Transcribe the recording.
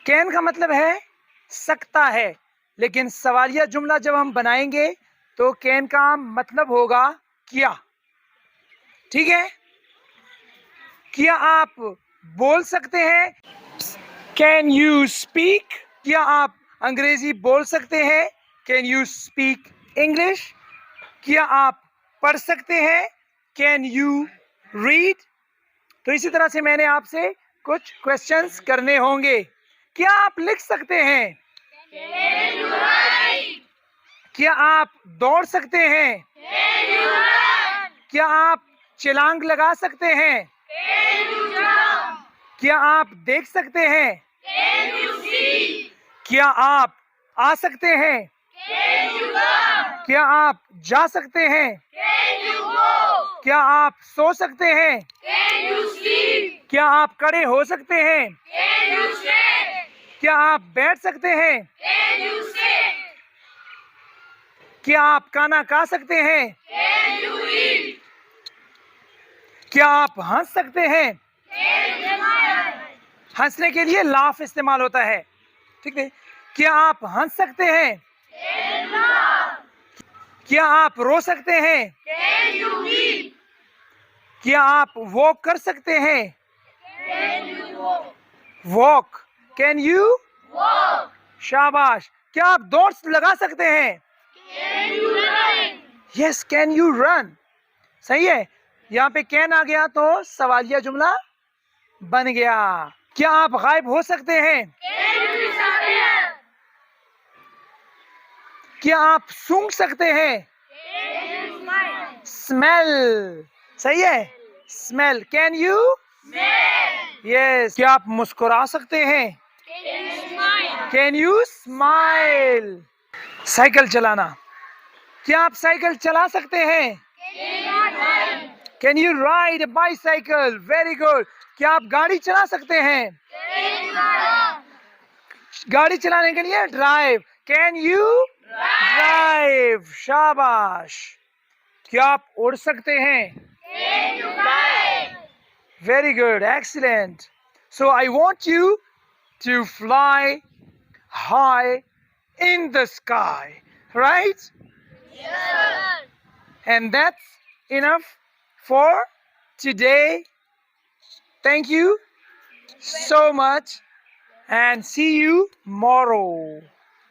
Can का मतलब है सकता है, लेकिन सवालिया जुमला जब हम बनाएंगे तो कैन का मतलब होगा क्या। ठीक है, क्या आप बोल सकते हैं? Can you speak? क्या आप अंग्रेजी बोल सकते हैं? Can you speak English? क्या आप पढ़ सकते हैं? Can you read? तो इसी तरह से मैंने आपसे कुछ क्वेश्चंस करने होंगे। क्या आप लिख सकते हैं? Can you write? क्या आप दौड़ सकते हैं? Can you run? क्या आप छलांग लगा सकते हैं? Can you jump? क्या आप देख सकते हैं? Can you see? क्या आप आ सकते हैं? Can you come? क्या आप जा सकते हैं? Can you go? क्या आप सो सकते हैं? Can you sleep? क्या आप खड़े हो सकते हैं? Can you stand? क्या आप बैठ सकते हैं? Can you sit? क्या आप खाना खा सकते हैं? Can you eat? क्या आप हंस सकते हैं? Can you smile? हंसने के लिए लाफ इस्तेमाल होता है, ठीक है। क्या आप हंस सकते हैं? Can you laugh? क्या आप रो सकते हैं? Can you weep? क्या आप वॉक कर सकते हैं? Can you walk? Walk. Can you? Walk. शाबाश। क्या आप दौड़ लगा सकते हैं? Can you run? Yes, can you run? सही है, यहाँ पे कैन आ गया तो सवालिया जुमला बन गया। क्या आप गायब हो सकते हैं? Can you disappear? क्या आप सूंघ सकते हैं? Can you smile? स्मेल। सही है, smell. Can you? Smell. Yes. क्या आप मुस्कुरा सकते हैं? Can you smile? Can you smile? Cycle चलाना। क्या आप साइकिल चला सकते हैं? Can you run? Can you ride a bicycle? Very good. क्या आप गाड़ी चला सकते हैं? Can you run? गाड़ी चलाने के लिए ड्राइव। Can you drive? शाबाश। क्या आप उड़ सकते हैं? Can you fly? Very good, excellent. So I want you to fly high in the sky, right? Yes, sir. And that's enough for today. Thank you so much and see you tomorrow.